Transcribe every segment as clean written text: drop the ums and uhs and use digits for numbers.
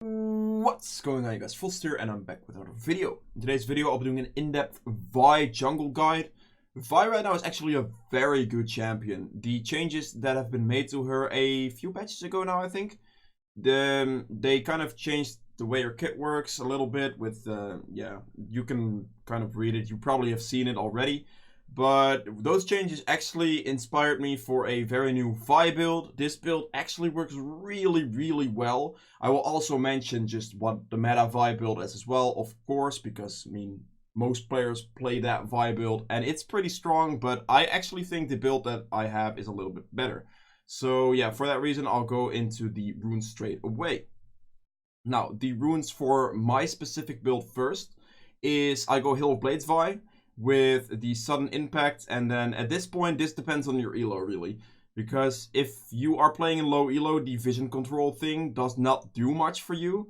What's going on, you guys? Foster, and I'm back with another video. In today's video, I'll be doing an in-depth Vi jungle guide. Vi right now is actually a very good champion. The changes that have been made to her a few patches ago now, I think, they kind of changed the way her kit works a little bit with, yeah, you can kind of read it. You probably have seen it already. But those changes actually inspired me for a very new Vi build. This build actually works really well. I will also mention just what the meta Vi build is as well, of course, because, I mean, most players play that Vi build and it's pretty strong, but I actually think the build that I have is a little bit better. So yeah, for that reason, I'll go into the runes straight away. Now, the runes for my specific build first is I go Hill of Blades Vi with the sudden impact, and then at this point this depends on your elo really, because if you are playing in low elo, the vision control thing does not do much for you.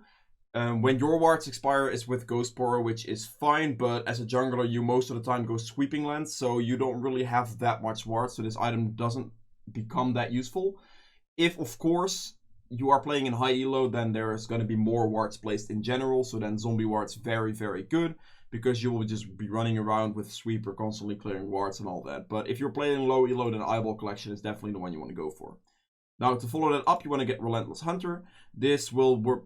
When your wards expire is with Ghost Power, which is fine, but as a jungler you most of the time go sweeping lens, so you don't really have that much ward, so this item doesn't become that useful. If of course you are playing in high elo, then there's going to be more wards placed in general, so then zombie wards very good, because you will just be running around with sweeper constantly clearing wards and all that. But if you're playing low elo, then eyeball collection is definitely the one you want to go for. Now, to follow that up, you want to get Relentless Hunter. This will work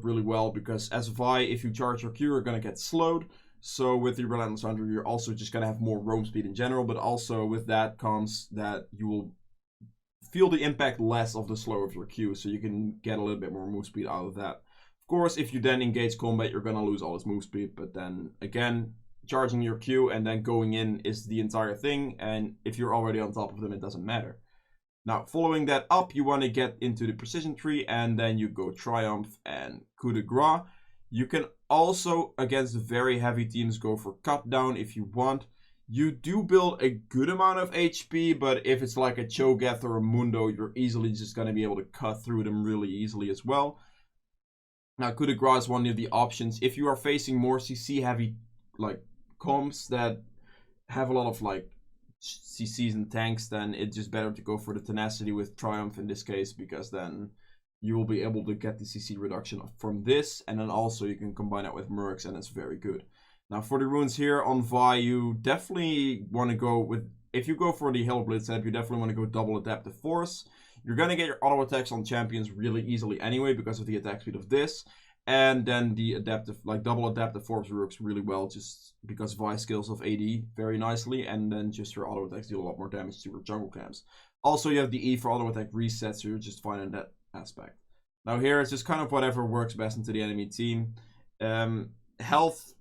really well, because as Vi, if you charge your Q, you're going to get slowed. So with the Relentless Hunter, you're also just going to have more roam speed in general, but also with that comes that you will feel the impact less of the slow of your Q, so you can get a little bit more move speed out of that. Of course, if you then engage combat, you're gonna lose all its move speed, but then again, charging your Q and then going in is the entire thing, and if you're already on top of them, it doesn't matter. Now, following that up, you want to get into the precision tree, and then you go Triumph and Coup de Grace. You can also, against very heavy teams, go for Cut Down if you want. You do build a good amount of HP, but if it's like a Cho'Gath or a Mundo, you're easily just going to be able to cut through them really easily as well. Now, Coup de Grace is one of the options. If you are facing more CC heavy like comps that have a lot of like CCs and tanks, then it's just better to go for the tenacity with Triumph in this case, because then you will be able to get the CC reduction from this, and then also you can combine it with Mercs, and it's very good. Now, for the runes here on Vi, you definitely want to go with, if you go for the Hill Blitz setup, you definitely want to go double Adaptive Force. You're going to get your auto attacks on champions really easily anyway, because of the attack speed of this. And then the adaptive, like double Adaptive Force works really well, just because Vi scales off AD very nicely, and then just your auto attacks deal a lot more damage to your jungle camps. Also, you have the E for auto attack reset, so you're just fine in that aspect. Now here, it's just kind of whatever works best into the enemy team. Health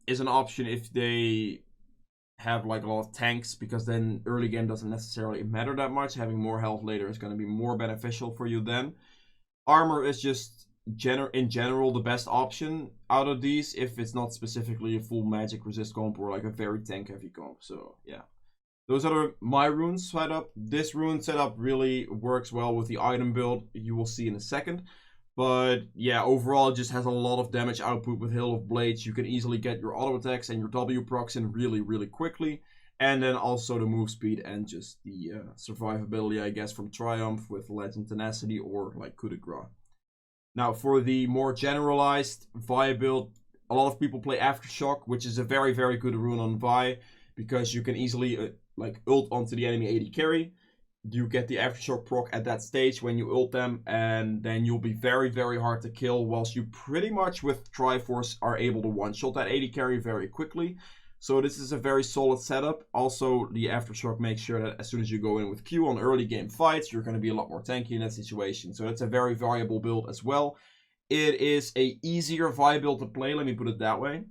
is an option if they have like a lot of tanks, because then early game doesn't necessarily matter that much. Having more health later is going to be more beneficial for you then. Armor is just in general the best option out of these, if it's not specifically a full magic resist comp or like a very tank heavy comp. So yeah, those are my rune setup. This rune setup really works well with the item build, you will see in a second. But yeah, overall it just has a lot of damage output with Hill of Blades. You can easily get your auto attacks and your W procs in really quickly. And then also the move speed and just the survivability, I guess, from Triumph with Legend Tenacity or like Coup de Grace. Now, for the more generalized Vi build, a lot of people play Aftershock, which is a very good rune on Vi, because you can easily like ult onto the enemy AD carry. You get the Aftershock proc at that stage when you ult them, and then you'll be very hard to kill, whilst you pretty much with Triforce are able to one-shot that AD carry very quickly. So this is a very solid setup. Also, the Aftershock makes sure that as soon as you go in with Q on early game fights, you're going to be a lot more tanky in that situation. So that's a very valuable build as well. It is a easier Vi build to play, let me put it that way.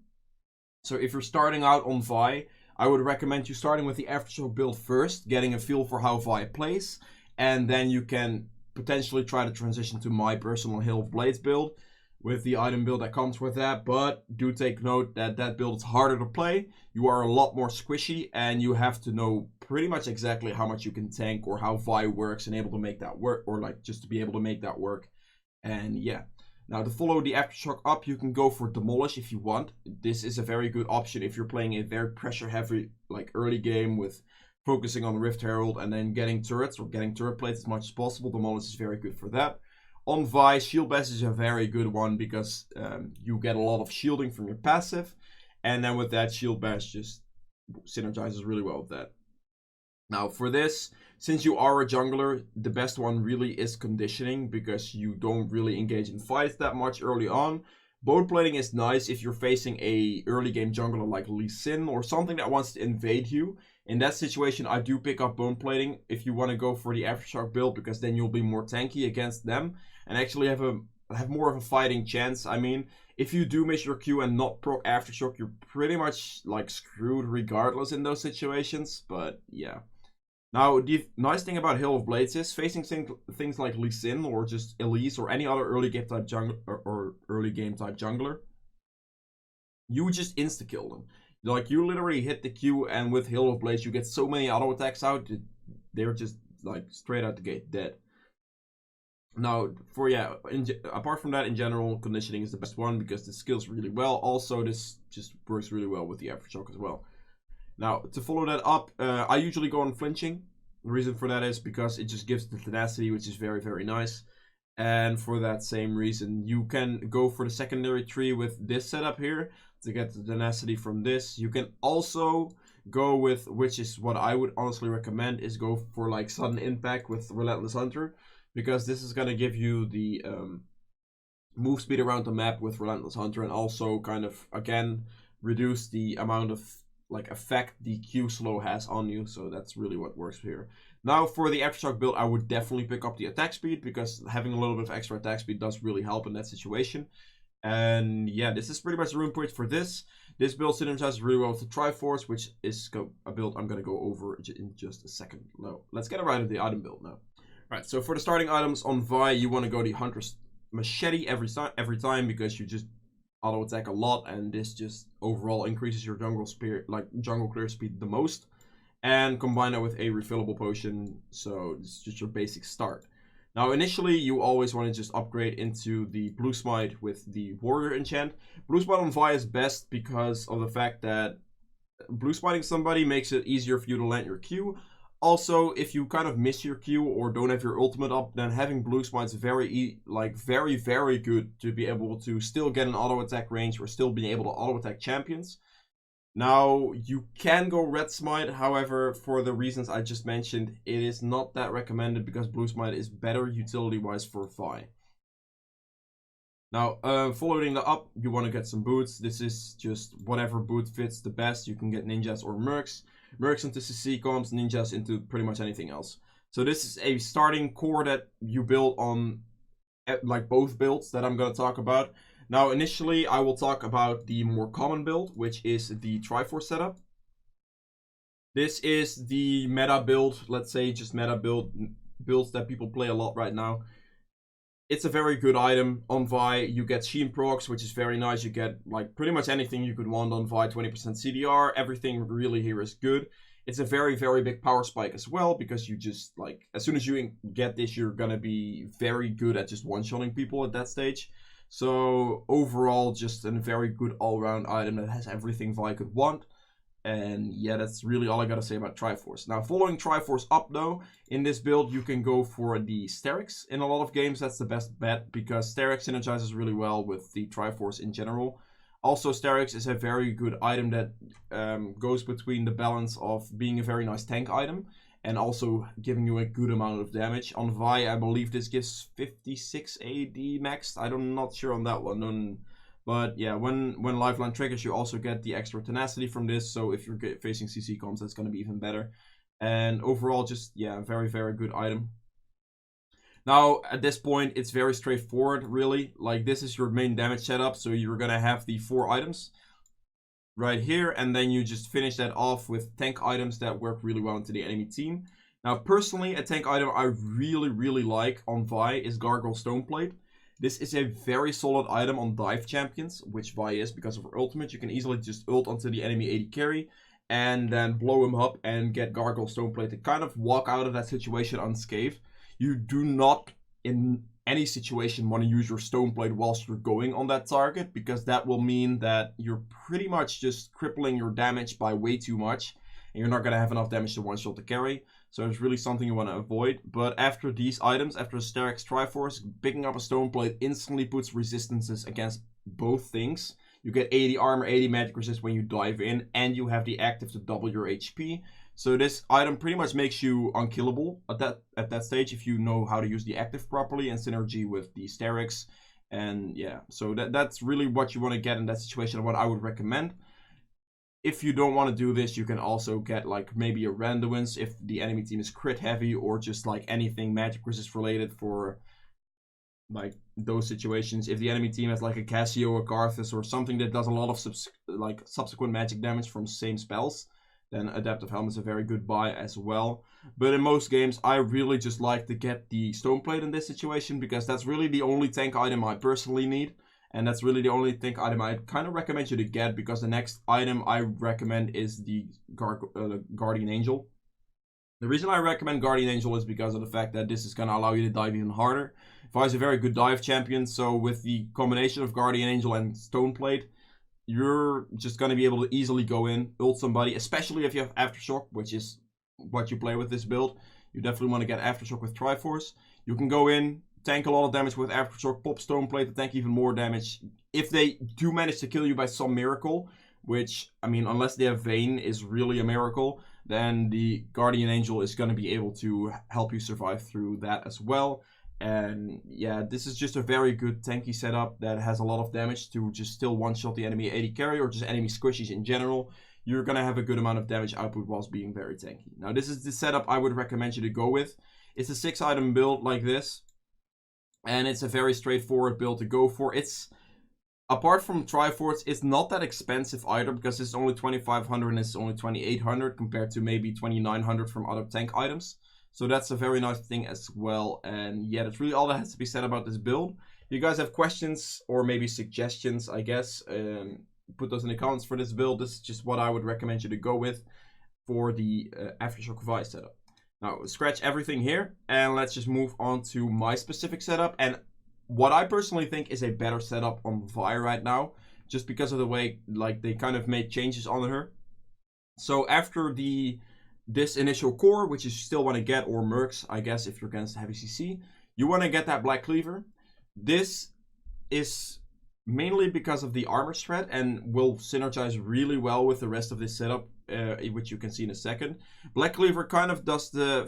So if you're starting out on Vi, I would recommend you starting with the Aftershock build first, getting a feel for how Vi plays, and then you can potentially try to transition to my personal Hill of Blades build with the item build that comes with that. But do take note that that build is harder to play. You are a lot more squishy, and you have to know pretty much exactly how much you can tank or how Vi works and able to make that work, or like just to be able to make that work. And yeah. Now, to follow the Aftershock up, you can go for Demolish if you want. This is a very good option if you're playing a very pressure-heavy like early game with focusing on Rift Herald and then getting turrets or getting turret plates as much as possible. Demolish is very good for that. On Vi, Shield Bash is a very good one because you get a lot of shielding from your passive. And then with that, Shield Bash just synergizes really well with that. Now for this, since you are a jungler, the best one really is conditioning because you don't really engage in fights that much early on. Bone plating is nice if you're facing a early game jungler like Lee Sin or something that wants to invade you. In that situation, I do pick up bone plating if you want to go for the Aftershock build because then you'll be more tanky against them and actually have more of a fighting chance. I mean, if you do miss your Q and not proc Aftershock, you're pretty much like screwed regardless in those situations. But yeah. Now, the nice thing about Hail of Blades is facing things like Lee Sin or just Elise or any other early game type jungler or early game type jungler, you just insta kill them. Like you literally hit the Q, and with Hail of Blades, you get so many auto attacks out, they're just like straight out the gate dead. Now, apart from that, in general, conditioning is the best one because it skills really well. Also, this just works really well with the Aftershock as well. Now, to follow that up, I usually go on flinching. The reason for that is because it just gives the tenacity, which is very, very nice. And for that same reason, you can go for the secondary tree with this setup here to get the tenacity from this. You can also go with, which is what I would honestly recommend, is go for like sudden impact with Relentless Hunter. Because this is going to give you the move speed around the map with Relentless Hunter and also kind of, again, reduce the amount of like effect the Q slow has on you, so that's really what works here. Now for the Aftershock build, I would definitely pick up the attack speed because having a little bit of extra attack speed does really help in that situation. And yeah, this is pretty much the room point for this. This build synergizes really well with the Triforce, which is a build I'm going to go over in just a second. No, let's get right into the item build now. Right, so for the starting items on Vi, you want to go the Hunter's Machete every time because you just auto attack a lot, and this just overall increases your jungle clear speed the most. And combine that with a refillable potion, so it's just your basic start. Now initially you always want to just upgrade into the Blue Smite with the Warrior enchant. Blue Smite on Vi is best because of the fact that Blue Smiting somebody makes it easier for you to land your Q. Also, if you kind of miss your Q or don't have your ultimate up, then having Blue Smite is very, very good to be able to still get an auto attack range or still be able to auto attack champions. Now, you can go Red Smite, however, for the reasons I just mentioned, it is not that recommended because Blue Smite is better utility-wise for Vi. Now, following that up, you want to get some boots. This is just whatever boot fits the best. You can get ninjas or mercs. Mercs into CC comps, ninjas into pretty much anything else. So this is a starting core that you build on like both builds that I'm going to talk about. Now initially I will talk about the more common build, which is the Triforce setup. This is the meta build, let's say just meta builds that people play a lot right now. It's a very good item on Vi. You get Sheen procs, which is very nice. You get like pretty much anything you could want on Vi, 20% CDR. Everything really here is good. It's a very, very big power spike as well because you just like, as soon as you get this, you're gonna be very good at just one-shotting people at that stage. So overall, just a very good all-round item that has everything Vi could want. And yeah, that's really all I gotta say about Triforce. Now, following Triforce up though, in this build you can go for the Strix. In a lot of games, that's the best bet because Strix synergizes really well with the Triforce in general. Also, Strix is a very good item that goes between the balance of being a very nice tank item and also giving you a good amount of damage. On Vi, I believe this gives 56 AD max. I'm not sure on that one. But yeah, when Lifeline triggers, you also get the extra tenacity from this. So if you're facing CC comps, that's going to be even better. And overall, just, yeah, very, very good item. Now, at this point, it's very straightforward, really. Like, this is your main damage setup. So you're going to have the 4 items right here. And then you just finish that off with tank items that work really well into the enemy team. Now, personally, a tank item I really, really like on Vi is Gargoyle Stoneplate. This is a very solid item on dive champions, which Vi is because of her ultimate. You can easily just ult onto the enemy AD carry and then blow him up and get Gargoyle Stoneplate to kind of walk out of that situation unscathed. You do not, in any situation, want to use your Stoneplate whilst you're going on that target because that will mean that you're pretty much just crippling your damage by way too much and you're not going to have enough damage to one-shot the carry. So it's really something you want to avoid. But after these items, after the Strix Triforce, picking up a stone plate instantly puts resistances against both things. You get 80 armor, 80 magic resist when you dive in, and you have the active to double your HP. So this item pretty much makes you unkillable at that stage if you know how to use the active properly and synergy with the Strix. And yeah, so that's really what you want to get in that situation and what I would recommend. If you don't want to do this, you can also get like maybe a randomness if the enemy team is crit heavy, or just like anything magic resist related for like those situations. If the enemy team has like a Casio, a Garthus, or something that does a lot of subsequent magic damage from same spells, then Adaptive Helm is a very good buy as well. But in most games, I really just like to get the Stone Plate in this situation, because that's really the only tank item I personally need. And that's really the only tank item I kind of recommend you to get, because the next item I recommend is the Guardian Angel. The reason I recommend Guardian Angel is because of the fact that this is going to allow you to dive even harder. Vi is a very good dive champion, so with the combination of Guardian Angel and Stone Plate, you're just going to be able to easily go in, ult somebody, especially if you have Aftershock, which is what you play with this build. You definitely want to get Aftershock with Triforce. You can go in, tank a lot of damage with Aftershock, pop Stone Plate to tank even more damage. If they do manage to kill you by some miracle, which, I mean, unless they have Vayne is really a miracle, then the Guardian Angel is going to be able to help you survive through that as well. And yeah, this is just a very good tanky setup that has a lot of damage to just still one-shot the enemy 80 carry, or just enemy squishies in general. You're going to have a good amount of damage output whilst being very tanky. Now, this is the setup I would recommend you to go with. It's a 6-item build like this, and it's a very straightforward build to go for. It's, apart from Triforce, it's not that expensive either, because it's only 2,500 and it's only 2,800 compared to maybe 2,900 from other tank items. So that's a very nice thing as well. And yeah, that's really all that has to be said about this build. If you guys have questions or maybe suggestions, I guess, put those in the comments for this build. This is just what I would recommend you to go with for the Aftershock Vi setup. Now, scratch everything here, and let's just move on to my specific setup, and what I personally think is a better setup on Vi right now, just because of the way like they kind of made changes on her. So after this initial core, which you still want to get, or Mercs, I guess, if you're against heavy CC, you want to get that Black Cleaver. This is mainly because of the armor shred, and will synergize really well with the rest of this setup, which you can see in a second. Black Cleaver kind of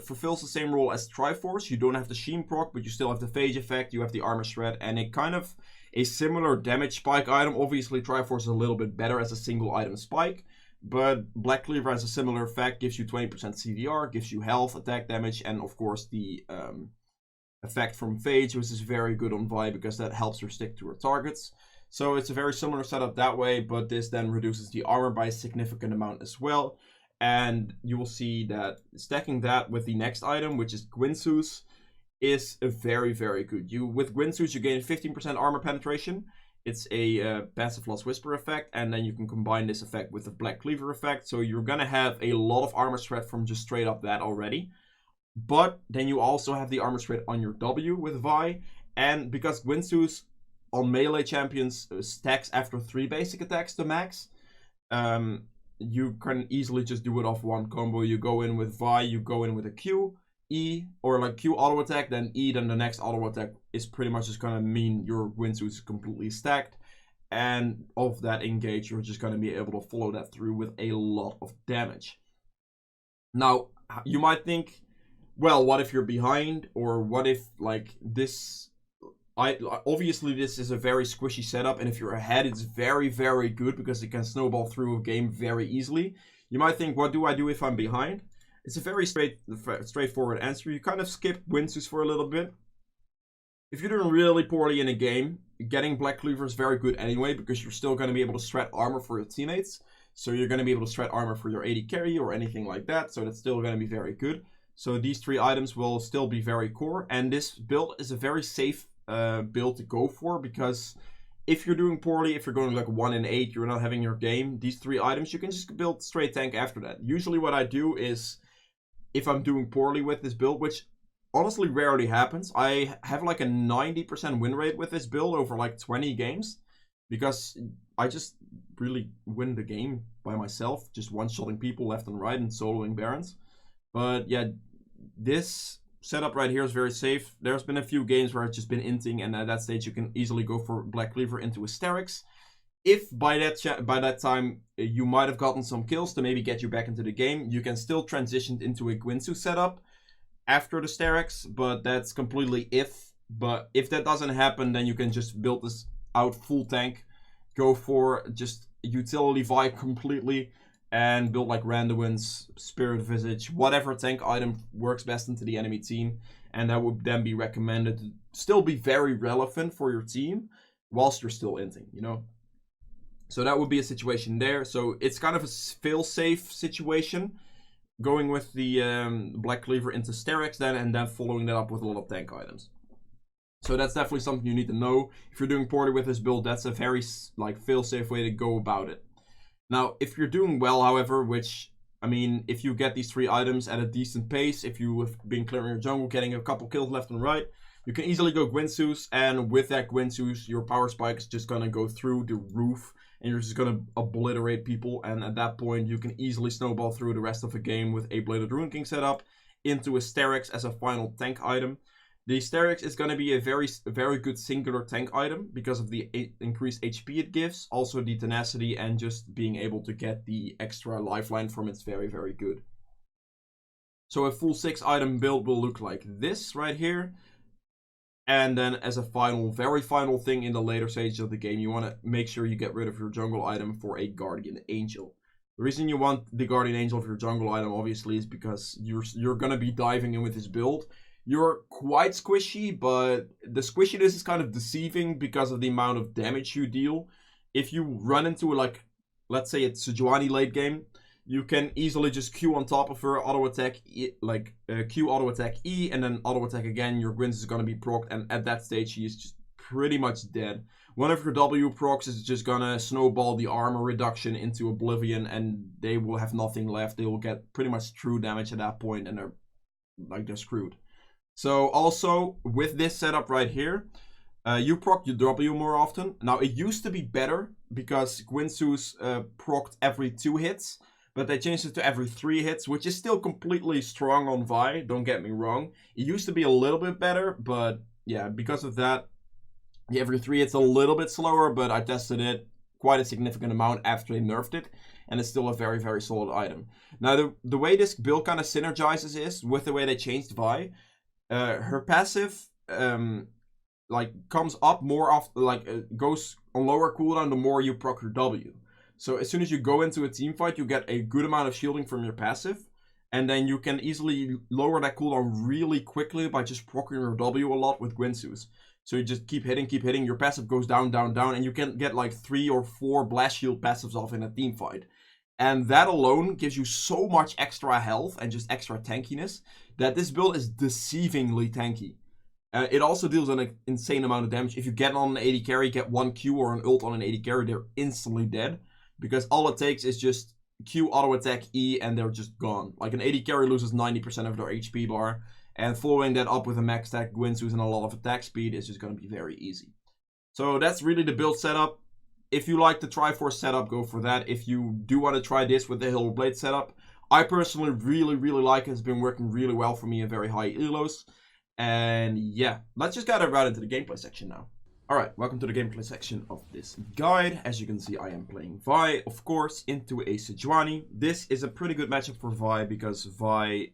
fulfills the same role as Triforce. You don't have the Sheen proc, but you still have the Phage effect, you have the armor shred, and it kind of a similar damage spike item. Obviously, Triforce is a little bit better as a single item spike, but Black Cleaver has a similar effect, gives you 20% CDR, gives you health, attack damage, and of course the effect from Phage, which is very good on Vi because that helps her stick to her targets. So it's a very similar setup that way, but this then reduces the armor by a significant amount as well. And you will see that stacking that with the next item, which is Gwynsus, is a very, very good. With Gwynsus, you gain 15% armor penetration. It's a passive Lost Whisper effect, and then you can combine this effect with the Black Cleaver effect. So you're going to have a lot of armor shred from just straight up that already. But then you also have the armor shred on your W with Vi, and because Gwynsus on melee champions stacks after 3 basic attacks to max, you can easily just do it off one combo. You go in with Vi, you go in with a Q, E, or like Q auto attack, then E, then the next auto attack is pretty much just gonna mean your Gwynsus is completely stacked. And of that engage, you're just gonna be able to follow that through with a lot of damage. Now, you might think, well, what if you're behind? Or what if, like, this... obviously this is a very squishy setup, and if you're ahead, it's very, very good because it can snowball through a game very easily. You might think, what do I do if I'm behind? It's a very straightforward answer. You kind of skip Gwynsus for a little bit. If you're doing really poorly in a game, getting Black Cleaver is very good anyway, because you're still going to be able to shred armor for your teammates. So you're going to be able to shred armor for your AD carry or anything like that, so that's still going to be very good. So these 3 items will still be very core, and this build is a very safe build to go for, because if you're doing poorly, if you're going like 1 in 8, you're not having your game, these 3 items, you can just build straight tank after that. Usually what I do is, if I'm doing poorly with this build, which honestly rarely happens, I have like a 90% win rate with this build over like 20 games, because I just really win the game by myself, just one-shotting people left and right and soloing Barons. But yeah, this setup right here is very safe. There's been a few games where it's just been inting, and at that stage you can easily go for Black Cleaver into a Strix. If by that time you might have gotten some kills to maybe get you back into the game, you can still transition into a Guinsoo setup after the Strix, but that's completely if. But if that doesn't happen, then you can just build this out full tank, go for just utility Vi completely, and build like Randuin's, Spirit Visage, whatever tank item works best into the enemy team. And that would then be recommended to still be very relevant for your team whilst you're still inting, you know? So that would be a situation there. So it's kind of a fail-safe situation, going with the Black Cleaver into Strix then, and then following that up with a lot of tank items. So that's definitely something you need to know. If you're doing poorly with this build, that's a very like fail-safe way to go about it. Now, if you're doing well, however, which, I mean, if you get these 3 items at a decent pace, if you have been clearing your jungle, getting a couple kills left and right, you can easily go Guinsoos, and with that Guinsoos, your power spike is just gonna go through the roof, and you're just gonna obliterate people, and at that point, you can easily snowball through the rest of the game with a Bladed Ruin King setup into a Strix as a final tank item. The Strix is going to be a very good singular tank item because of the increased HP it gives, also the tenacity, and just being able to get the extra lifeline from it's very, very good. So a full 6 item build will look like this right here. And then as a very final thing in the later stages of the game, you want to make sure you get rid of your jungle item for a Guardian Angel. The reason you want the Guardian Angel of your jungle item, obviously, is because you're going to be diving in with this build. You're quite squishy, but the squishiness is kind of deceiving because of the amount of damage you deal. If you run into, like, let's say it's Sejuani late game, you can easily just Q on top of her, auto attack, Q auto attack E, and then auto attack again. Your Gwyn's is going to be procced, and at that stage she is just pretty much dead. One of your W procs is just going to snowball the armor reduction into oblivion, and they will have nothing left. They will get pretty much true damage at that point, and they're screwed. So also, with this setup right here, you proc your W more often. Now, it used to be better because Guinsoo's procced every 2 hits, but they changed it to every 3 hits, which is still completely strong on Vi, don't get me wrong. It used to be a little bit better, but yeah, because of that, every 3 hits a little bit slower, but I tested it quite a significant amount after they nerfed it, and it's still a very, very solid item. Now, the way this build kind of synergizes is with the way they changed Vi. Her passive comes up more often, goes on lower cooldown the more you proc your W. So as soon as you go into a team fight, you get a good amount of shielding from your passive, and then you can easily lower that cooldown really quickly by just proccing your W a lot with Guinsoos. So you just keep hitting, your passive goes down, down, down, and you can get like 3 or 4 blast shield passives off in a team fight. And that alone gives you so much extra health and just extra tankiness that this build is deceivingly tanky. It also deals an insane amount of damage. If you get on an 80 carry, get 1 Q or an ult on an 80 carry, they're instantly dead. Because all it takes is just Q auto attack E and they're just gone. Like an 80 carry loses 90% of their HP bar. And following that up with a max attack Guinsoo's and a lot of attack speed is just going to be very easy. So that's really the build setup. If you like the Triforce setup, go for that. If you do want to try this with the Hill Blade setup, I personally really like it. It's been working really well for me at very high elos. And yeah, let's just get right into the gameplay section now. Alright, welcome to the gameplay section of this guide. As you can see, I am playing Vi, of course, into a Sejuani. This is a pretty good matchup for Vi because Vi's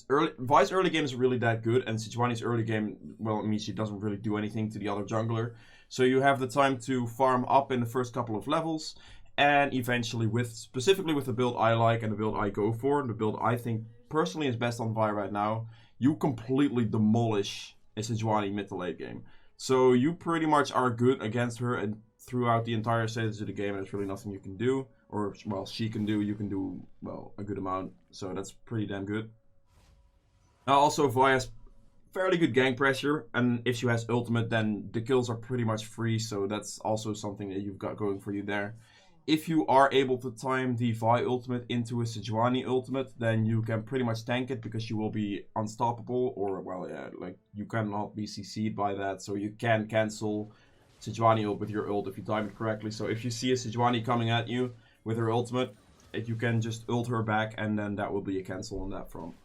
early game is really that good, and Sejuani's early game, well, it means she doesn't really do anything to the other jungler. So you have the time to farm up in the first couple of levels, and eventually, specifically with the build I like and the build I go for, the build I think personally is best on Vi right now, you completely demolish a Sejuani mid to late game. So you pretty much are good against her and throughout the entire stages of the game. There's really nothing you can do, or well, she can do. You can do, well, a good amount. So that's pretty damn good. Now also Vi has fairly good gank pressure, and if she has ultimate, then the kills are pretty much free. So that's also something that you've got going for you there. If you are able to time the Vi ultimate into a Sejuani ultimate, then you can pretty much tank it because you will be unstoppable, or, well, yeah, like, you cannot be CC'd by that, so you can cancel Sejuani ult with your ult if you time it correctly. So if you see a Sejuani coming at you with her ultimate, you can just ult her back, and then that will be a cancel on that front.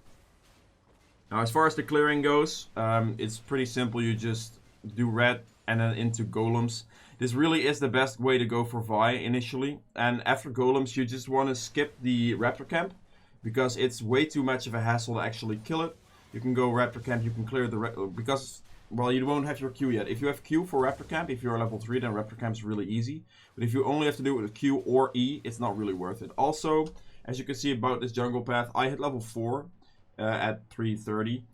Now, as far as the clearing goes, it's pretty simple. You just do red and then into golems. This really is the best way to go for Vi initially. And after golems, you just want to skip the raptor camp, because it's way too much of a hassle to actually kill it. You can go raptor camp, you can clear the because, well, you won't have your Q yet. If you have Q for raptor camp, if you're level 3, then raptor camp is really easy. But if you only have to do it with Q or E, it's not really worth it. Also, as you can see about this jungle path, I hit level 4 at 330.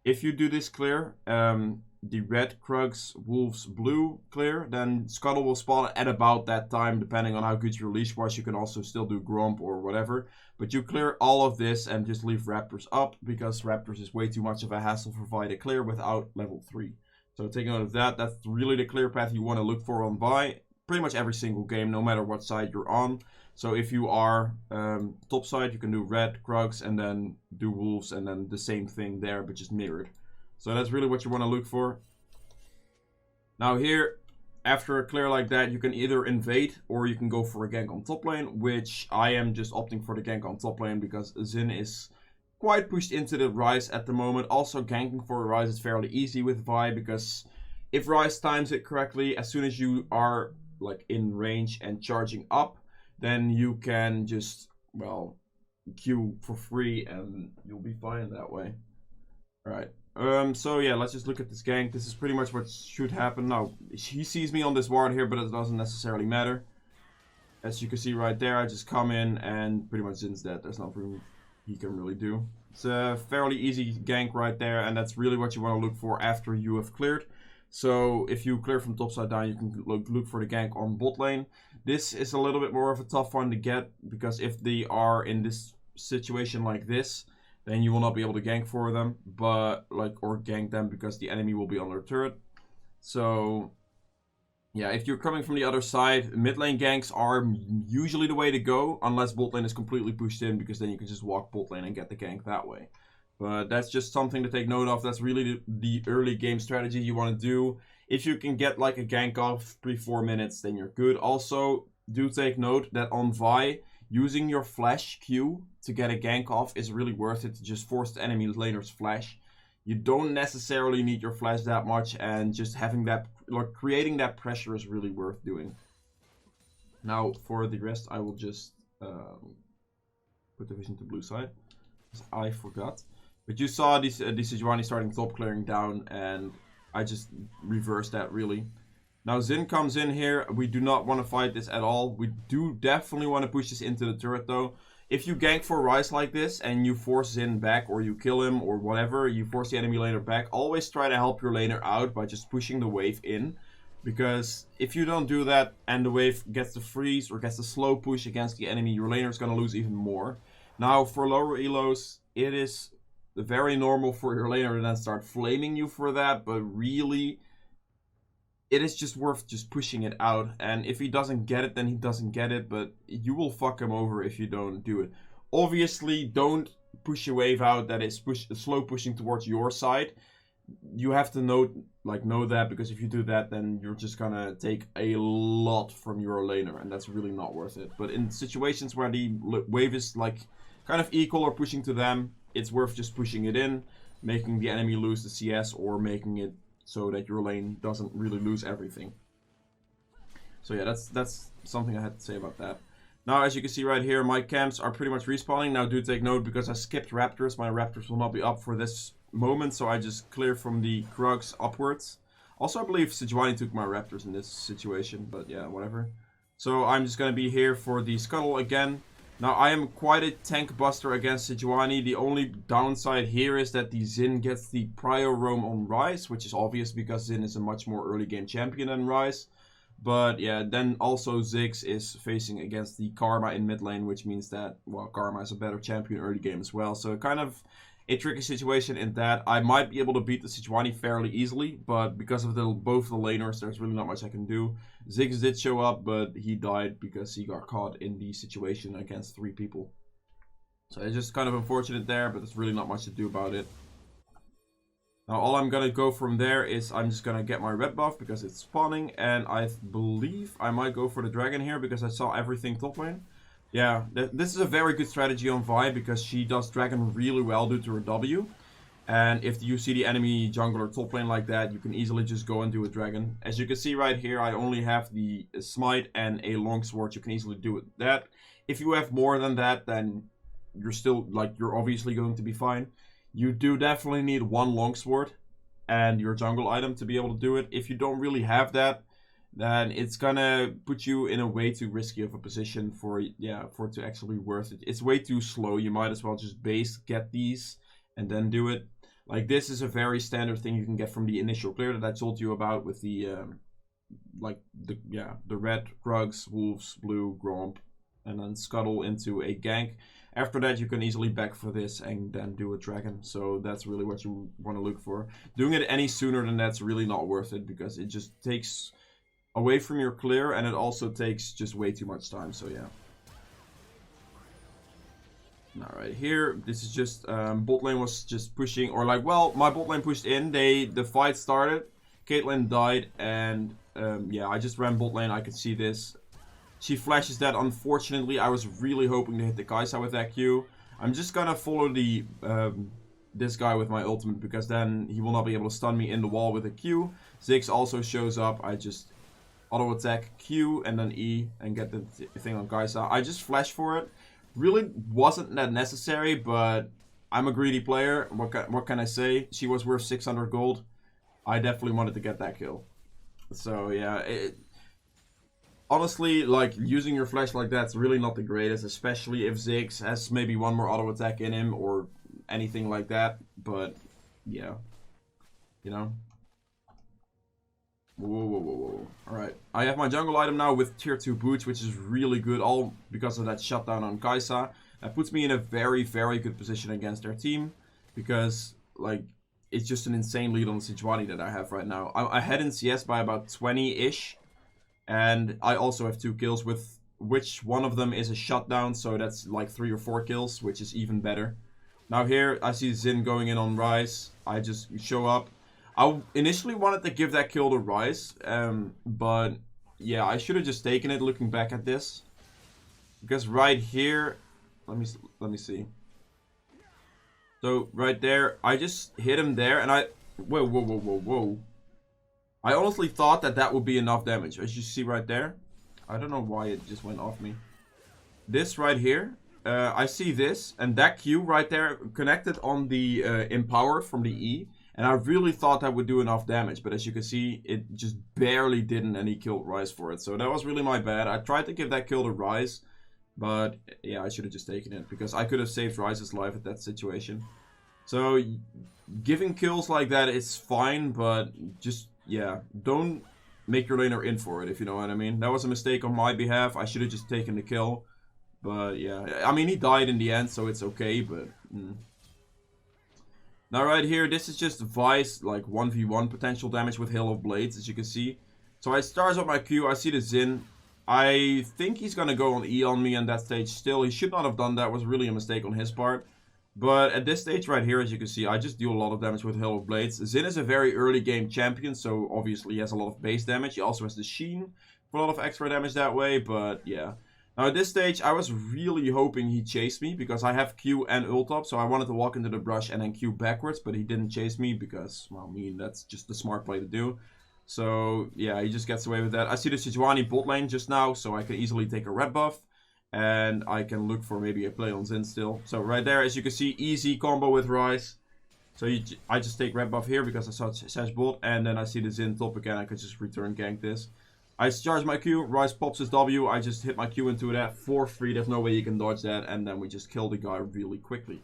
If you do this clear, the red, Krugs, Wolves, blue clear, then Scuttle will spawn at about that time, depending on how good your leash was. You can also still do Gromp or whatever. But you clear all of this and just leave Raptors up, because Raptors is way too much of a hassle for Vi to clear without level 3. So take note of that. That's really the clear path you want to look for on Vi. Pretty much every single game, no matter what side you're on. So if you are top side, you can do red, Krugs, and then do Wolves, and then the same thing there, but just mirrored. So that's really what you want to look for. Now here, after a clear like that, you can either invade or you can go for a gank on top lane, which I am just opting for the gank on top lane because Xin is quite pushed into the Ryze at the moment. Also, ganking for a Ryze is fairly easy with Vi, because if Ryze times it correctly, as soon as you are like in range and charging up, then you can just, well, Q for free and you'll be fine that way. Alright. So yeah, let's just look at this gank. This is pretty much what should happen. Now, he sees me on this ward here, but it doesn't necessarily matter. As you can see right there, I just come in and pretty much Zin's dead. There's nothing he can really do. It's a fairly easy gank right there, and that's really what you want to look for after you have cleared. So if you clear from top side down, you can look for the gank on bot lane. This is a little bit more of a tough one to get, because if they are in this situation like this, then you will not be able to gank for them, or gank them, because the enemy will be on their turret. So yeah, if you're coming from the other side, mid lane ganks are usually the way to go, unless bot lane is completely pushed in, because then you can just walk bot lane and get the gank that way. But that's just something to take note of. That's really the early game strategy you want to do. If you can get like a gank off 3-4 minutes, then you're good. Also, do take note that on Vi, using your flash Q to get a gank off is really worth it to just force the enemy laner's flash. You don't necessarily need your flash that much, and just having that, like creating that pressure is really worth doing. Now for the rest, I will just put the vision to blue side, because I forgot. But you saw this Sejuani starting top clearing down, and I just reversed that really. Now Xin comes in here. We do not want to fight this at all. We do definitely want to push this into the turret though. If you gank for Ryze like this and you force Xin back, or you kill him or whatever, you force the enemy laner back, always try to help your laner out by just pushing the wave in. Because if you don't do that and the wave gets the freeze or gets the slow push against the enemy, your laner is going to lose even more. Now for lower elos, it is very normal for your laner to then start flaming you for that, but really it is just worth just pushing it out. And if he doesn't get it, then he doesn't get it, but you will fuck him over if you don't do it. Obviously, don't push a wave out that is slow pushing towards your side. You have to know that, because if you do that, then you're just gonna take a lot from your laner, and that's really not worth it. But in situations where the wave is like kind of equal or pushing to them, it's worth just pushing it in, making the enemy lose the CS, or making it so that your lane doesn't really lose everything. So yeah, that's something I had to say about that. Now, as you can see right here, my camps are pretty much respawning. Now do take note, because I skipped Raptors, my Raptors will not be up for this moment, so I just clear from the Krugs upwards. Also, I believe Sejuani took my Raptors in this situation, but yeah, whatever. So I'm just going to be here for the Scuttle again. Now, I am quite a tank buster against Sejuani. The only downside here is that the Xin gets the BRIO roam on Ryze, which is obvious because Xin is a much more early game champion than Ryze. But yeah, then also Ziggs is facing against the Karma in mid lane, which means that, well, Karma is a better champion early game as well. So kind of a tricky situation in that I might be able to beat the Sejuani fairly easily, but because of both the laners, there's really not much I can do. Ziggs did show up, but he died because he got caught in the situation against 3 people. So it's just kind of unfortunate there, but there's really not much to do about it. Now all I'm gonna go from there is I'm just gonna get my red buff because it's spawning, and I believe I might go for the dragon here because I saw everything top lane. Yeah, this is a very good strategy on Vi because she does dragon really well due to her W. And if you see the enemy jungler top lane like that, you can easily just go and do a dragon. As you can see right here, I only have the smite and a longsword. You can easily do it that. If you have more than that, then you're still, like, you're obviously going to be fine. You do definitely need one longsword and your jungle item to be able to do it. If you don't really have that, then it's gonna put you in a way too risky of a position for it to actually be worth it. It's way too slow. You might as well just base, get these, and then do it. Like, this is a very standard thing you can get from the initial clear that I told you about with the the red rugs, wolves, blue, gromp, and then scuttle into a gank. After that, you can easily back for this and then do a dragon. So that's really what you want to look for. Doing it any sooner than that's really not worth it, because it just takes away from your clear, and it also takes just way too much time. So yeah. Now right here, this is just bot lane was just pushing, or like, well, my bot lane pushed in. The fight started. Caitlyn died, and yeah, I just ran bot lane. I could see this. She flashes that. Unfortunately, I was really hoping to hit the Kai'Sa with that Q. I'm just gonna follow the this guy with my ultimate, because then he will not be able to stun me in the wall with a Q. Ziggs also shows up. I just auto attack Q and then E and get the thing on Kai'Sa. I just flashed for it. Really wasn't that necessary, but I'm a greedy player. What can I say? She was worth 600 gold. I definitely wanted to get that kill. So yeah, honestly, like, using your flash like that's really not the greatest, especially if Ziggs has maybe one more auto attack in him or anything like that. But yeah, you know. Whoa. Alright, I have my jungle item now with tier 2 boots, which is really good, all because of that shutdown on Kai'Sa. That puts me in a very, very good position against their team, because, like, it's just an insane lead on Sejuani that I have right now. I'm ahead in CS by about 20-ish, and I also have 2 kills, with which one of them is a shutdown, so that's like 3 or 4 kills, which is even better. Now here, I see Xin going in on Ryze. I just show up. I initially wanted to give that kill to Ryze, but yeah, I should have just taken it looking back at this. Because right here, let me see. So right there, I just hit him there, and whoa. I honestly thought that would be enough damage. As you see right there, I don't know why it just went off me. This right here, I see this, and that Q right there connected on the Empower from the E. And I really thought that would do enough damage, but as you can see, it just barely didn't, and he killed Ryze for it. So that was really my bad. I tried to give that kill to Ryze, but yeah, I should have just taken it, because I could have saved Ryze's life at that situation. So giving kills like that is fine, but just, yeah, don't make your laner in for it, if you know what I mean. That was a mistake on my behalf. I should have just taken the kill. But yeah, I mean, he died in the end, so it's okay, but... Now right here, this is just Vice, like 1v1 potential damage with Hail of Blades, as you can see. So I start up my Q, I see the Xin. I think he's gonna go on E on me on that stage still. He should not have done that, it was really a mistake on his part. But at this stage right here, as you can see, I just deal a lot of damage with Hail of Blades. Xin is a very early game champion, so obviously he has a lot of base damage. He also has the Sheen for a lot of extra damage that way, but yeah. Now at this stage, I was really hoping he chased me, because I have Q and ult up, so I wanted to walk into the brush and then Q backwards, but he didn't chase me, because, well, I mean, that's just the smart play to do. So yeah, he just gets away with that. I see the Sejuani bot lane just now, so I can easily take a red buff, and I can look for maybe a play on Xin still. So right there, as you can see, easy combo with Ryze. So I just take red buff here, because I saw Sash bot, and then I see the Xin top again, I could just return gank this. I charge my Q, Ryze pops his W, I just hit my Q into that for free, there's no way you can dodge that, and then we just kill the guy really quickly.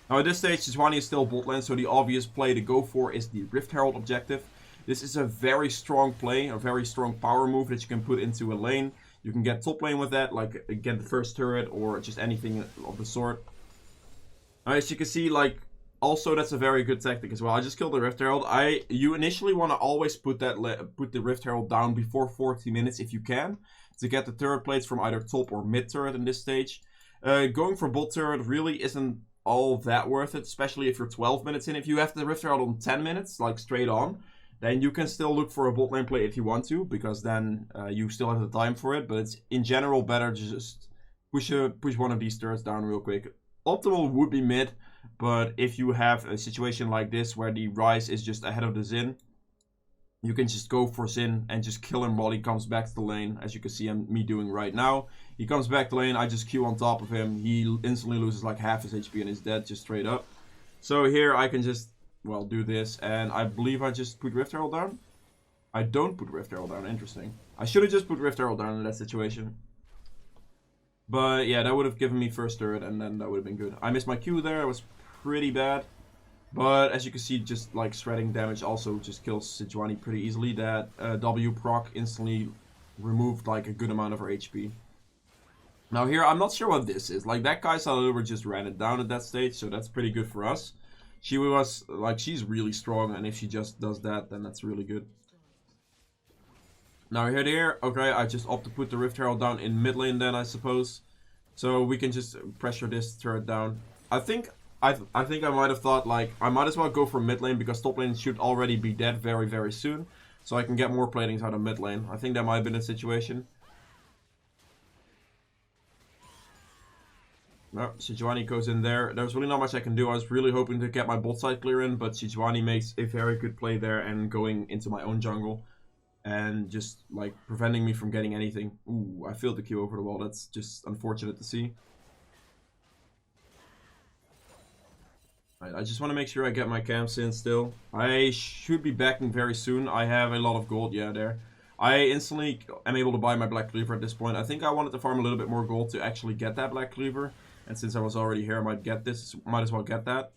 Now at this stage, Sejuani is still bot lane, so the obvious play to go for is the Rift Herald objective. This is a very strong play, a very strong power move that you can put into a lane. You can get top lane with that, like get the first turret or just anything of the sort. Now as you can see, like, also, that's a very good tactic as well. I just killed the Rift Herald. You initially want to always put the Rift Herald down before 40 minutes if you can, to get the turret plates from either top or mid turret in this stage. Going for bot turret really isn't all that worth it, especially if you're 12 minutes in. If you have the Rift Herald on 10 minutes, like straight on, then you can still look for a bot lane play if you want to, because then you still have the time for it. But it's in general better to just push one of these turrets down real quick. optimal would be mid, but if you have a situation like this where the Rise is just ahead of the Xin, you can just go for Xin and just kill him while he comes back to the lane, as you can see me doing right now. He comes back to lane, I just Q on top of him, he instantly loses like half his HP and is dead, just straight up. So here I can just, well, do this, and I believe I just put Rift Herald down. I don't put Rift Herald down, interesting. I should have just put Rift Herald down in that situation. But yeah, that would have given me first turret, and then that would have been good. I missed my Q there, it was pretty bad. But as you can see, just like shredding damage also just kills Sejuani pretty easily. That W proc instantly removed like a good amount of her HP. Now here, I'm not sure what this is. Like that Kai'Sa literally just ran it down at that stage, so that's pretty good for us. She was, like, she's really strong, and if she just does that, then that's really good. Now here, okay, I just opt to put the Rift Herald down in mid lane then, I suppose. So we can just pressure this turret down. I think I might have thought, like, I might as well go for mid lane because top lane should already be dead very, very soon. So I can get more platings out of mid lane. I think that might have been a situation. No, Sejuani goes in there. There's really not much I can do. I was really hoping to get my bot side clear in, but Sejuani makes a very good play there and going into my own jungle. And just, like, preventing me from getting anything. Ooh, I failed the Q over the wall. That's just unfortunate to see. Right, I just want to make sure I get my camps in still. I should be backing very soon. I have a lot of gold, yeah, there. I instantly am able to buy my Black Cleaver at this point. I think I wanted to farm a little bit more gold to actually get that Black Cleaver. And since I was already here, I might get this. Might as well get that.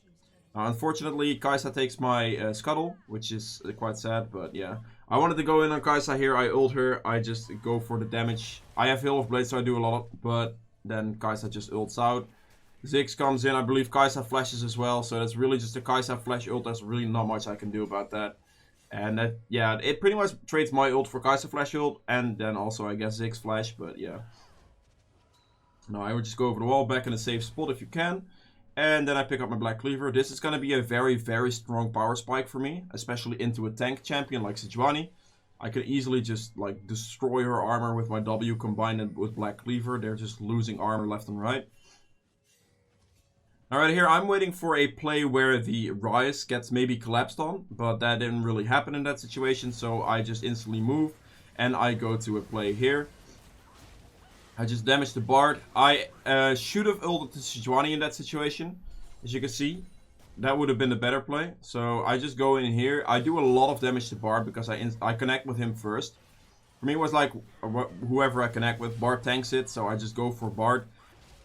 Unfortunately, Kai'Sa takes my Scuttle, which is quite sad, but yeah. I wanted to go in on Kai'Sa here. I ult her. I just go for the damage. I have Hill of Blade, so I do a lot, but then Kai'Sa just ults out. Ziggs comes in. I believe Kai'Sa flashes as well, so that's really just a Kai'Sa flash ult. There's really not much I can do about that. And that, yeah, it pretty much trades my ult for Kai'Sa flash ult, and then also, I guess, Ziggs flash, but yeah. Now, I would just go over the wall, back in a safe spot if you can. And then I pick up my Black Cleaver. This is going to be a very, very strong power spike for me, especially into a tank champion like Sejuani. I could easily just, like, destroy her armor with my W combined with Black Cleaver. They're just losing armor left and right. Alright, here I'm waiting for a play where the Rise gets maybe collapsed on, but that didn't really happen in that situation, so I just instantly move, and I go to a play here. I just damaged the Bard. I should have ulted to Sejuani in that situation, as you can see. That would have been a better play, so I just go in here. I do a lot of damage to Bard because I connect with him first. For me, it was like, whoever I connect with, Bard tanks it, so I just go for Bard.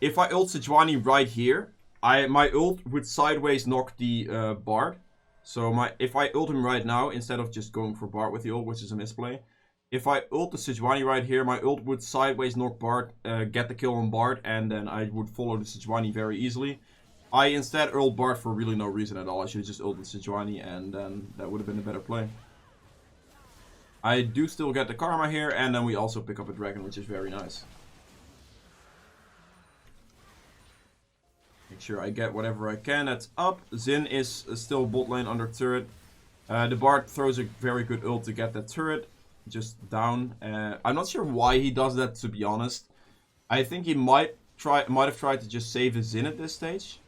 If I ult Sejuani right here, my ult would sideways knock the Bard. So if I ult him right now, instead of just going for Bard with the ult, which is a misplay. If I ult the Sejuani right here, my ult would sideways knock Bard, get the kill on Bard, and then I would follow the Sejuani very easily. I instead ult Bard for really no reason at all. I should have just ulted Sejuani, and then that would have been a better play. I do still get the Karma here, and then we also pick up a Dragon, which is very nice. Make sure I get whatever I can. That's up. Xin is still bot lane under turret. The Bard throws a very good ult to get that turret just down. I'm not sure why he does that, to be honest. I think he might have tried to just save his Xin at this stage.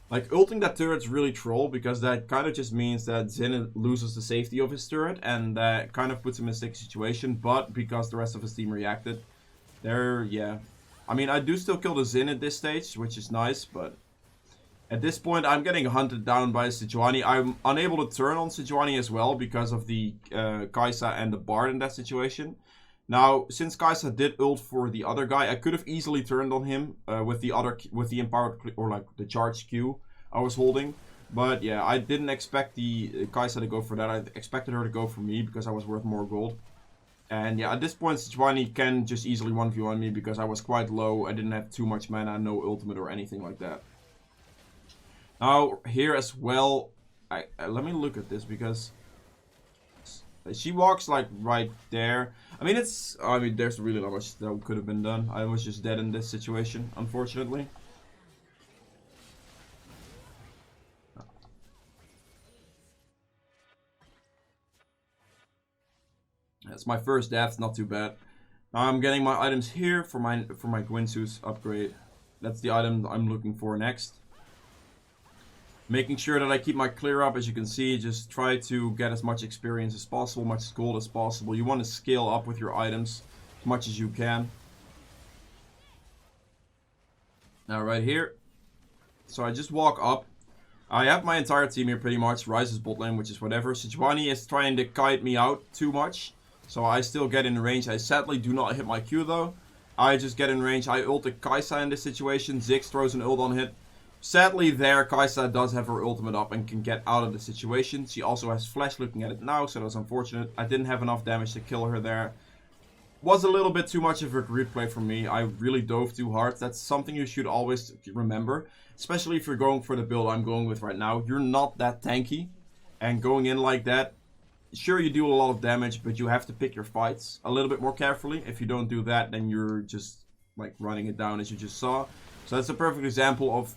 Like, ulting that turret's really troll, because that kind of just means that Xin loses the safety of his turret, and that kind of puts him in a sticky situation, but because the rest of his team reacted, yeah. I mean, I do still kill the Xin at this stage, which is nice, but at this point, I'm getting hunted down by Sejuani. I'm unable to turn on Sejuani as well because of the Kai'Sa and the Bard in that situation. Now, since Kai'Sa did ult for the other guy, I could have easily turned on him with the empowered, or like the charge Q I was holding. But yeah, I didn't expect the Kai'Sa to go for that. I expected her to go for me because I was worth more gold. And yeah, at this point, Sejuani can just easily 1v1 me because I was quite low. I didn't have too much mana, no ultimate or anything like that. Now, here as well, let me look at this because she walks like right there. I mean, there's really not much that could have been done. I was just dead in this situation, unfortunately. That's my first death, not too bad. Now I'm getting my items here for my Gwynsu's upgrade. That's the item I'm looking for next. Making sure that I keep my clear up, as you can see, just try to get as much experience as possible, much gold as possible. You want to scale up with your items as much as you can. Now right here, so I just walk up. I have my entire team here pretty much. Ryze is bot lane, which is whatever. Sejuani is trying to kite me out too much, so I still get in range. I sadly do not hit my Q though. I just get in range. I ult the Kai'Sa in this situation. Ziggs throws an ult on hit. Sadly there, Kai'Sa does have her ultimate up and can get out of the situation. She also has flash looking at it now, so that's unfortunate. I didn't have enough damage to kill her there. Was a little bit too much of a replay for me. I really dove too hard. That's something you should always remember. Especially if you're going for the build I'm going with right now. You're not that tanky. And going in like that, sure you do a lot of damage, but you have to pick your fights a little bit more carefully. If you don't do that, then you're just like running it down as you just saw. So that's a perfect example of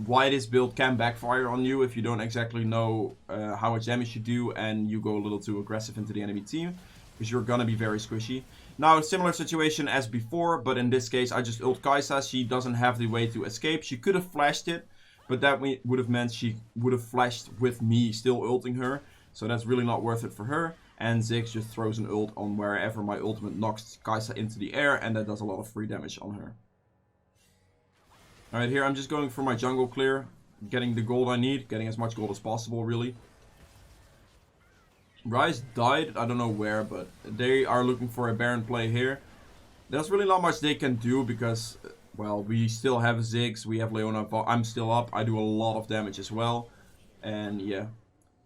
why this build can backfire on you if you don't exactly know how much damage you do and you go a little too aggressive into the enemy team. Because you're gonna be very squishy. Now, similar situation as before, but in this case, I just ult Kai'Sa. She doesn't have the way to escape. She could have flashed it, but that would have meant she would have flashed with me still ulting her. So that's really not worth it for her. And Ziggs just throws an ult on wherever my ultimate knocks Kai'Sa into the air, and that does a lot of free damage on her. Alright, here I'm just going for my jungle clear, getting the gold I need, getting as much gold as possible, really. Ryze died, I don't know where, but they are looking for a Baron play here. There's really not much they can do because, well, we still have Ziggs, we have Leona, I'm still up, I do a lot of damage as well. And yeah,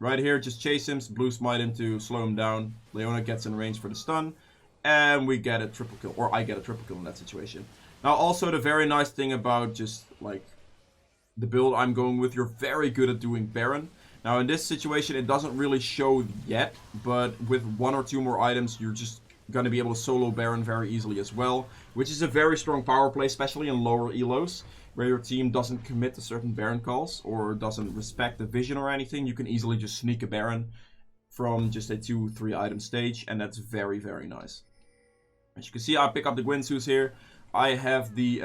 right here, just chase him, blue smite him to slow him down. Leona gets in range for the stun, and we get a triple kill, or I get a triple kill in that situation. Now also the very nice thing about just like the build I'm going with, you're very good at doing Baron. Now in this situation it doesn't really show yet, but with 1 or 2 more items you're just going to be able to solo Baron very easily as well. Which is a very strong power play, especially in lower elos, where your team doesn't commit to certain Baron calls or doesn't respect the vision or anything. You can easily just sneak a Baron from just a 2-3 item stage, and that's very, very nice. As you can see, I pick up the Guinsoo's here. I have the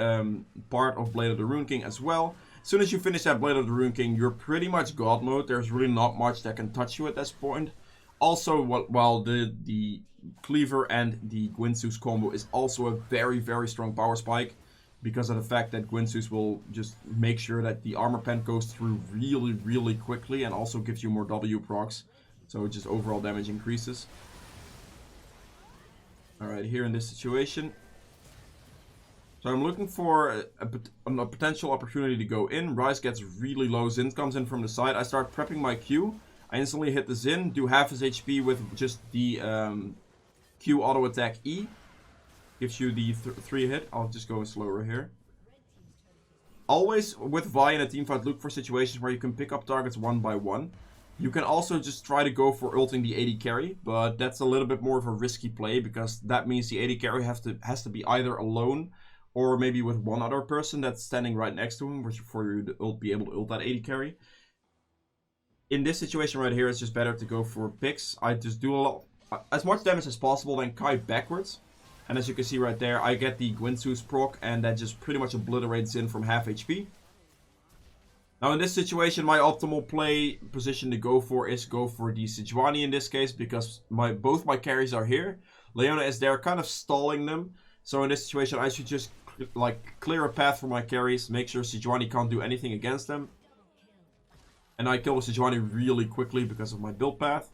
part of Blade of the Rune King as well. As soon as you finish that Blade of the Rune King, you're pretty much God mode. There's really not much that can touch you at this point. Also, while the Cleaver and the Guinsoo's combo is also a very, very strong power spike, because of the fact that Guinsoo's will just make sure that the armor pen goes through really, really quickly and also gives you more W procs. So just overall damage increases. Alright, here in this situation. So I'm looking for a potential opportunity to go in. Ryze gets really low. Xin comes in from the side. I start prepping my Q. I instantly hit the Xin, do half his HP with just the Q auto attack E. Gives you the 3 hit. I'll just go slower here. Always with Vi in a teamfight, look for situations where you can pick up targets one by one. You can also just try to go for ulting the AD carry, but that's a little bit more of a risky play because that means the AD carry has to be either alone or maybe with one other person that's standing right next to him for you to be able to ult that AD carry. In this situation right here, it's just better to go for picks. I just do as much damage as possible, then kite backwards. And as you can see right there, I get the Guinsoo's proc, and that just pretty much obliterates in from half HP. Now in this situation, my optimal play position to go for is go for the Sejuani in this case, because both my carries are here. Leona is there kind of stalling them. So in this situation, I should just like clear a path for my carries, make sure Sejuani can't do anything against them. And I kill the Sejuani really quickly because of my build path.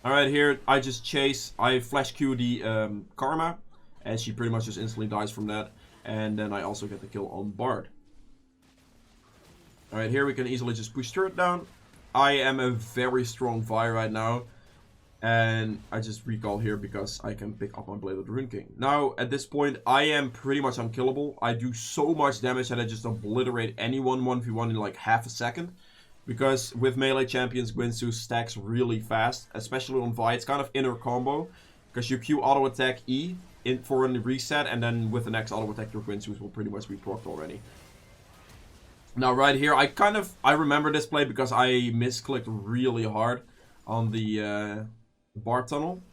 Alright, here I just chase, I flash Q the Karma, and she pretty much just instantly dies from that. And then I also get the kill on Bard. Alright, here we can easily just push turret down. I am a very strong Vi right now. And I just recall here because I can pick up my Blade of the Rune King. Now, at this point, I am pretty much unkillable. I do so much damage that I just obliterate anyone 1v1 in like half a second. Because with melee champions, Guinsoo stacks really fast, especially on Vi. It's kind of inner combo, because you Q auto attack E for a reset, and then with the next auto attack, your Guinsoo's will pretty much be procced already. Now right here, I remember this play because I misclicked really hard on the bar tunnel.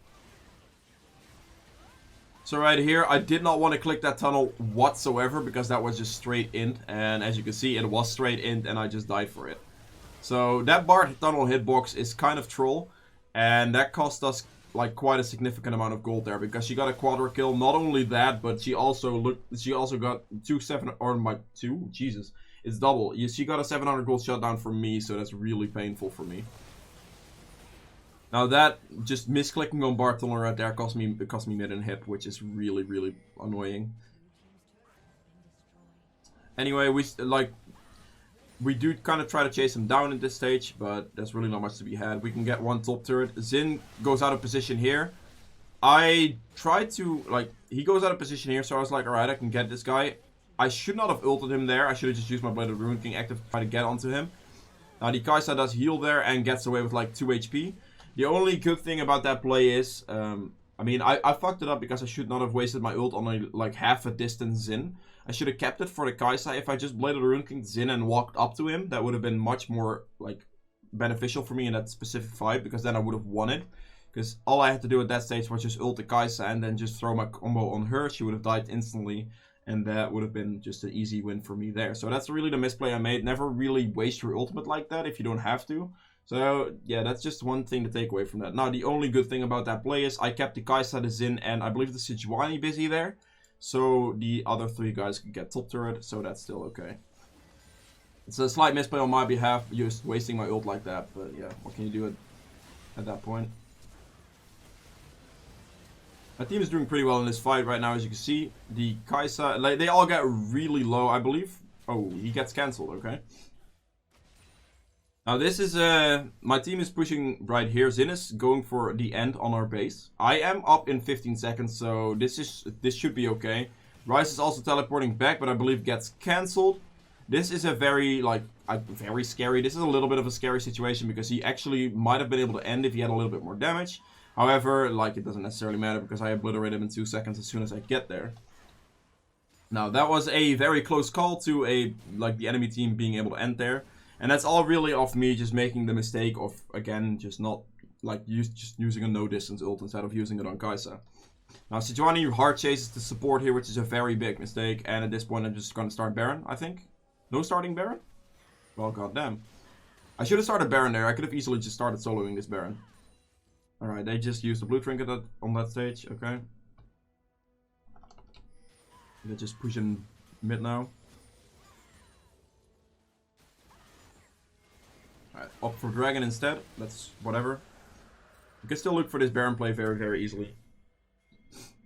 So right here, I did not want to click that tunnel whatsoever because that was just straight int. And as you can see, it was straight int and I just died for it. So that Bard tunnel hitbox is kind of troll. And that cost us like quite a significant amount of gold there because she got a quadra kill. Not only that, but she also got Jesus. It's double. She got a 700 gold shutdown from me, so that's really painful for me. Now that just misclicking on Bard tunnel right there cost me mid and hip, which is really, really annoying. Anyway, we do kind of try to chase him down at this stage, but there's really not much to be had. We can get one top turret. Xin goes out of position here. I tried to, he goes out of position here, so I was like, alright, I can get this guy. I should not have ulted him there. I should have just used my Blade of Ruin King active to try to get onto him. Now the Kai'Sa does heal there and gets away with like 2 HP. The only good thing about that play is, I mean, I fucked it up because I should not have wasted my ult on like half a distance Xin. I should have kept it for the Kai'Sa. If I just Blade of the Rune King Xin and walked up to him, that would have been much more like beneficial for me in that specific fight because then I would have won it. Because all I had to do at that stage was just ult the Kai'Sa and then just throw my combo on her. She would have died instantly. And that would have been just an easy win for me there. So that's really the misplay I made. Never really waste your ultimate like that if you don't have to. So yeah, that's just one thing to take away from that. Now the only good thing about that play is I kept the Kai'Sa, the Xin, and I believe the Sejuani busy there. So the other 3 guys could get top turret, so that's still okay. It's a slight misplay on my behalf, just wasting my ult like that. But yeah, what can you do at that point? My team is doing pretty well in this fight right now, as you can see. The Kai'Sa, like, they all get really low, I believe. Oh, he gets cancelled, okay. Now this is, my team is pushing right here. Xin is going for the end on our base. I am up in 15 seconds, so this should be okay. Ryze is also teleporting back, but I believe gets cancelled. This is a very, very scary, this is a little bit of a scary situation because he actually might have been able to end if he had a little bit more damage. However, it doesn't necessarily matter because I obliterate him in 2 seconds as soon as I get there. Now, that was a very close call to the enemy team being able to end there. And that's all really off me just making the mistake of, again, just not, just using a no-distance ult instead of using it on Kai'Sa. Now, Sejuani hard chases the support here, which is a very big mistake. And at this point, I'm just going to start Baron, I think. No starting Baron? Well, goddamn. I should have started Baron there. I could have easily just started soloing this Baron. Alright, they just used the blue trinket on that stage, okay. They're just pushing mid now. Alright, opt for Dragon instead, that's whatever. You can still look for this Baron play very, very easily.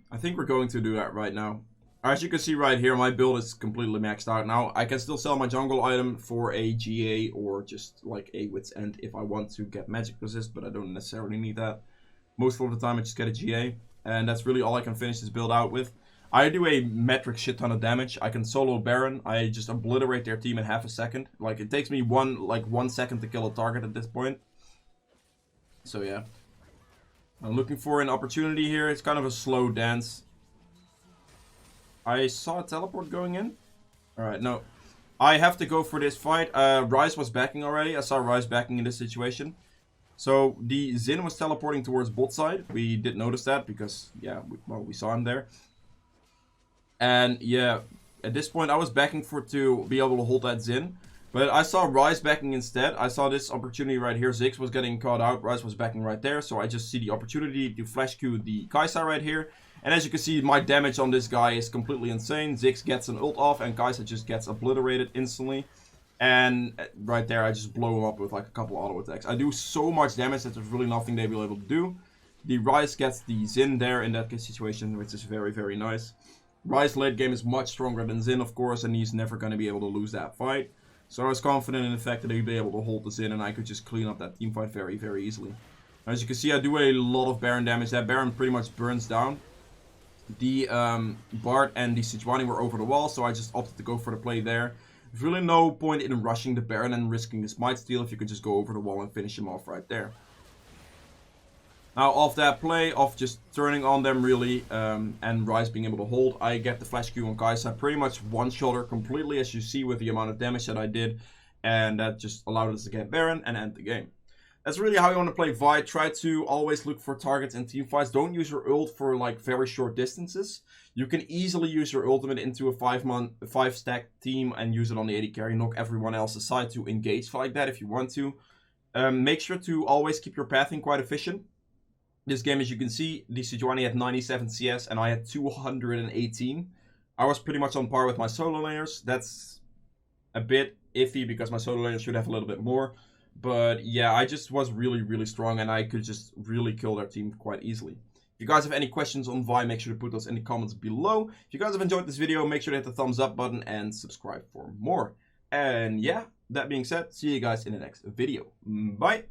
I think we're going to do that right now. As you can see right here, my build is completely maxed out now. I can still sell my jungle item for a GA or just like a Wit's End if I want to get magic resist, but I don't necessarily need that. Most of the time I just get a GA, and that's really all I can finish this build out with. I do a metric shit ton of damage. I can solo Baron. I just obliterate their team in half a second. Like, it takes me one second to kill a target at this point. So yeah. I'm looking for an opportunity here. It's kind of a slow dance. I saw a teleport going in. Alright, no. I have to go for this fight. Ryze was backing already. I saw Ryze backing in this situation. So the Xin was teleporting towards bot side. We did notice that because, yeah, we saw him there. And yeah, at this point I was backing to be able to hold that Xin. But I saw Ryze backing instead. I saw this opportunity right here. Ziggs was getting caught out. Ryze was backing right there. So I just see the opportunity to flash Q the Kai'Sa right here. And as you can see, my damage on this guy is completely insane. Ziggs gets an ult off and Kai'Sa just gets obliterated instantly. And right there, I just blow him up with like a couple auto attacks. I do so much damage that there's really nothing they'll be able to do. The Ryze gets the Xin there in that situation, which is very, very nice. Ryze late game is much stronger than Xin, of course, and he's never going to be able to lose that fight. So I was confident in the fact that he'd be able to hold the Xin, and I could just clean up that team fight very, very easily. As you can see, I do a lot of Baron damage. That Baron pretty much burns down. The Bard and the Sejuani were over the wall, so I just opted to go for the play there. There's really no point in rushing the Baron and risking the Smite Steal if you could just go over the wall and finish him off right there. Now, off that play, off just turning on them really, and Ryze being able to hold, I get the flash Q on Kai'Sa. Pretty much one-shot her completely, as you see with the amount of damage that I did. And that just allowed us to get Baron and end the game. That's really how you want to play Vi. Try to always look for targets in team fights. Don't use your ult for like very short distances. You can easily use your ultimate into a 5-stack team and use it on the AD carry. Knock everyone else aside to engage like that if you want to. Make sure to always keep your pathing quite efficient. This game, as you can see, the Sejuani had 97 CS and I had 218. I was pretty much on par with my solo laners. That's a bit iffy because my solo laners should have a little bit more. But yeah, I just was really, really strong and I could just really kill their team quite easily. If you guys have any questions on Vi, make sure to put those in the comments below. If you guys have enjoyed this video, make sure to hit the thumbs up button and subscribe for more. And yeah, that being said, see you guys in the next video. Bye!